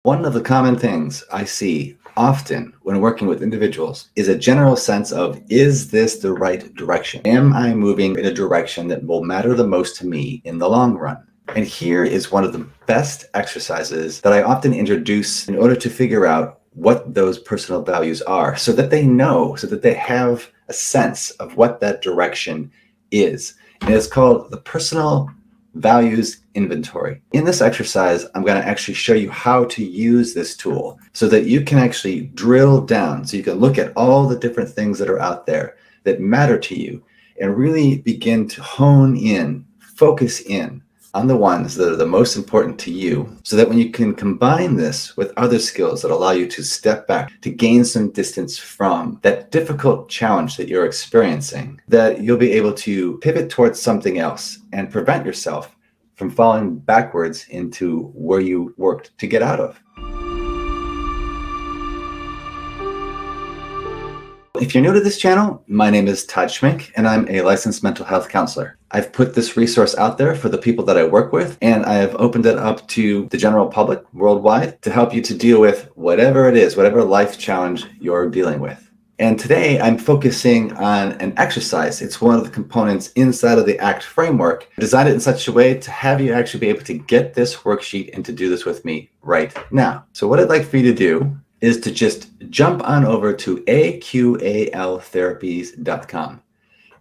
One of the common things I see often when working with individuals is a general sense of, is this the right direction? Am I moving in a direction that will matter the most to me in the long run? And here is one of the best exercises that I often introduce in order to figure out what those personal values are, so that they know, so that they have a sense of what that direction is. And it's called the Personal Values Inventory. In this exercise, I'm going to actually show you how to use this tool so that you can actually drill down, so you can look at all the different things that are out there that matter to you and really begin to hone in, focus in on the ones that are the most important to you, so that when you can combine this with other skills that allow you to step back, to gain some distance from that difficult challenge that you're experiencing, that you'll be able to pivot towards something else and prevent yourself from falling backwards into where you worked to get out of. If you're new to this channel, my name is Todd Schmenk, and I'm a licensed mental health counselor. I've put this resource out there for the people that I work with, and I have opened it up to the general public worldwide to help you to deal with whatever it is, whatever life challenge you're dealing with. And today I'm focusing on an exercise. It's one of the components inside of the ACT framework. I designed it in such a way to have you actually be able to get this worksheet and to do this with me right now. So what I'd like for you to do is to just jump on over to aqaltherapies.com.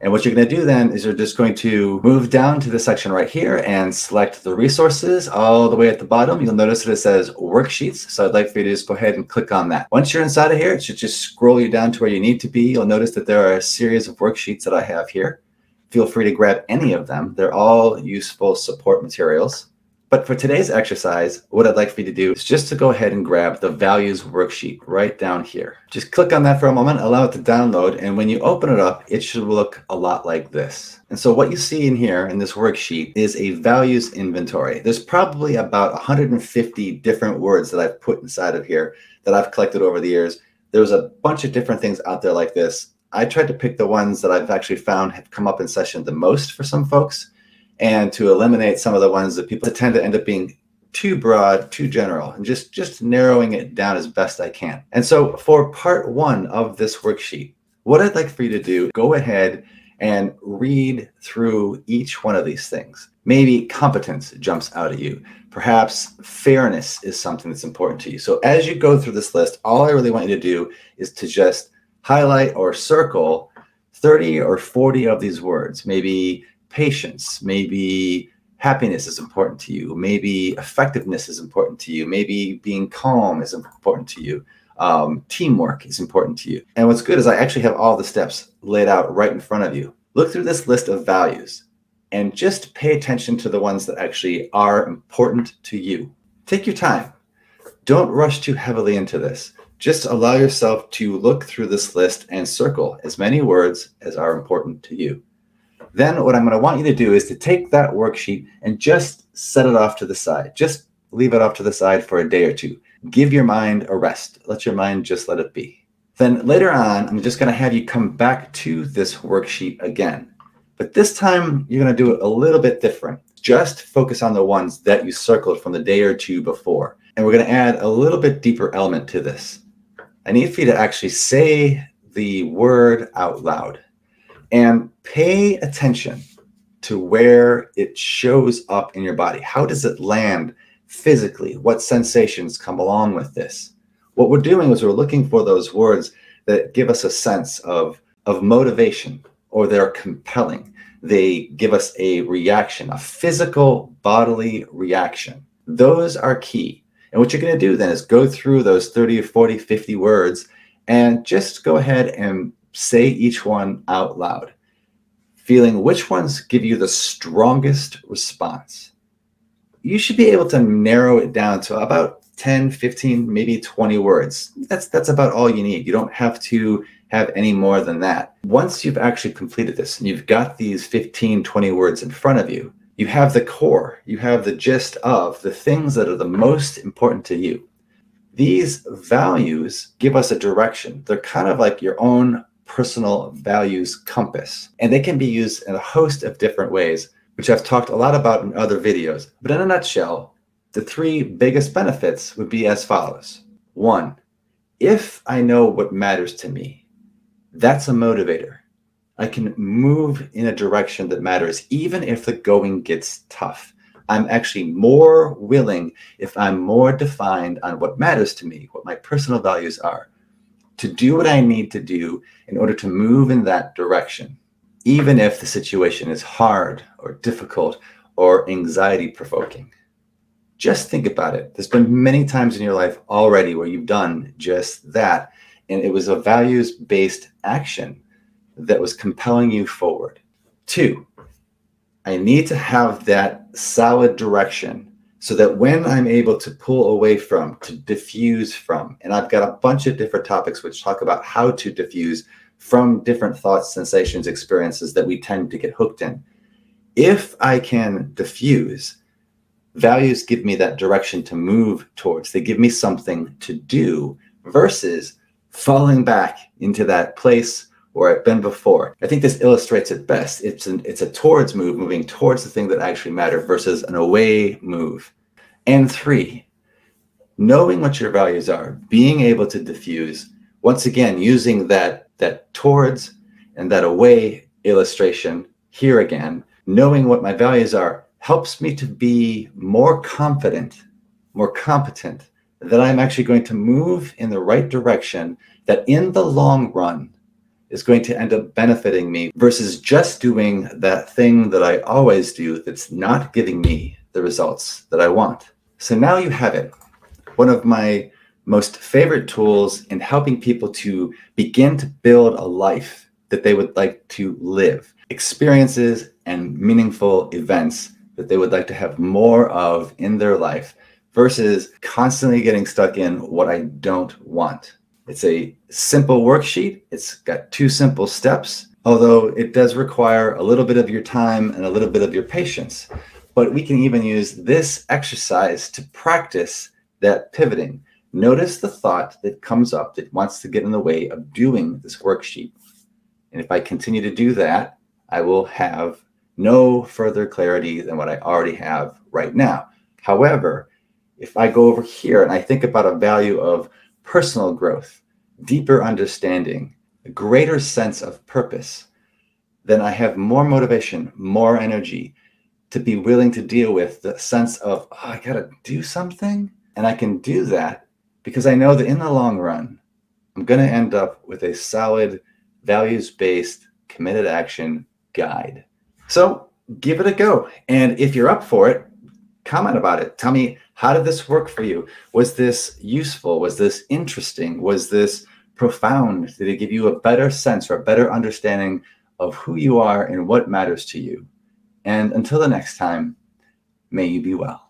And what you're going to do then is you're just going to move down to the section right here and select the resources all the way at the bottom. You'll notice that it says worksheets. So I'd like for you to just go ahead and click on that. Once you're inside of here, it should just scroll you down to where you need to be. You'll notice that there are a series of worksheets that I have here. Feel free to grab any of them. They're all useful support materials. But for today's exercise, what I'd like for you to do is just to go ahead and grab the values worksheet right down here. Just click on that for a moment, allow it to download, and when you open it up, it should look a lot like this. And so what you see in here in this worksheet is a values inventory. There's probably about 150 different words that I've put inside of here that I've collected over the years. There's a bunch of different things out there like this. I tried to pick the ones that I've actually found have come up in session the most for some folks, and to eliminate some of the ones that people tend to end up being too broad, too general, and just narrowing it down as best I can. And so for part one of this worksheet, what I'd like for you to do, go ahead and read through each one of these things. Maybe competence jumps out at you. Perhaps fairness is something that's important to you. So as you go through this list, all I really want you to do is to just highlight or circle 30 or 40 of these words. Maybe patience, maybe happiness is important to you, maybe effectiveness is important to you, maybe being calm is important to you, teamwork is important to you. And what's good is I actually have all the steps laid out right in front of you. Look through this list of values and just pay attention to the ones that actually are important to you. Take your time. Don't rush too heavily into this. Just allow yourself to look through this list and circle as many words as are important to you. Then what I'm going to want you to do is to take that worksheet and just set it off to the side. Just leave it off to the side for a day or two. Give your mind a rest. Let your mind just let it be. Then later on, I'm just going to have you come back to this worksheet again. But this time, you're going to do it a little bit different. Just focus on the ones that you circled from the day or two before. And we're going to add a little bit deeper element to this. I need for you to actually say the word out loud. And pay attention to where it shows up in your body. How does it land physically? What sensations come along with this? What we're doing is we're looking for those words that give us a sense of motivation, or they're compelling. They give us a reaction, a physical bodily reaction. Those are key. And what you're going to do then is go through those 30, 40, 50 words and just go ahead and say each one out loud, feeling which ones give you the strongest response. You should be able to narrow it down to about 10, 15, maybe 20 words. That's about all you need. You don't have to have any more than that. Once you've actually completed this and you've got these 15, 20 words in front of you, you have the core, you have the gist of the things that are the most important to you. These values give us a direction. They're kind of like your own personal values compass, and they can be used in a host of different ways, which I've talked a lot about in other videos. But in a nutshell, The three biggest benefits would be as follows. 1, if I know what matters to me, that's a motivator. I can move in a direction that matters, even if the going gets tough. I'm actually more willing, if I'm more defined on what matters to me, what my personal values are, to do what I need to do in order to move in that direction, even if the situation is hard or difficult or anxiety-provoking. Just think about it. There's been many times in your life already where you've done just that, and it was a values-based action that was compelling you forward. 2, I need to have that solid direction so that when I'm able to pull away from, to diffuse from, and I've got a bunch of different topics which talk about how to diffuse from different thoughts, sensations, experiences that we tend to get hooked in. If I can diffuse, values give me that direction to move towards. They give me something to do versus falling back into that place where I've been before. I think this illustrates it best. It's a towards move, moving towards the thing that actually matters versus an away move. And 3, knowing what your values are, being able to diffuse, once again, using that towards and that away illustration here again, knowing what my values are helps me to be more confident, more competent, that I'm actually going to move in the right direction, that in the long run is going to end up benefiting me versus just doing that thing that I always do that's not giving me the results that I want. So now you have it. One of my most favorite tools in helping people to begin to build a life that they would like to live, experiences and meaningful events that they would like to have more of in their life versus constantly getting stuck in what I don't want. It's a simple worksheet. It's got 2 simple steps, although it does require a little bit of your time and a little bit of your patience. But we can even use this exercise to practice that pivoting. Notice the thought that comes up that wants to get in the way of doing this worksheet. And if I continue to do that, I will have no further clarity than what I already have right now. However, if I go over here and I think about a value of personal growth, deeper understanding, a greater sense of purpose, then I have more motivation, more energy to be willing to deal with the sense of, oh, I gotta do something. And I can do that because I know that in the long run, I'm gonna end up with a solid, values-based, committed action guide. So give it a go. And if you're up for it, comment about it. Tell me, how did this work for you? Was this useful? Was this interesting? Was this profound? Did it give you a better sense or a better understanding of who you are and what matters to you? And until the next time, may you be well.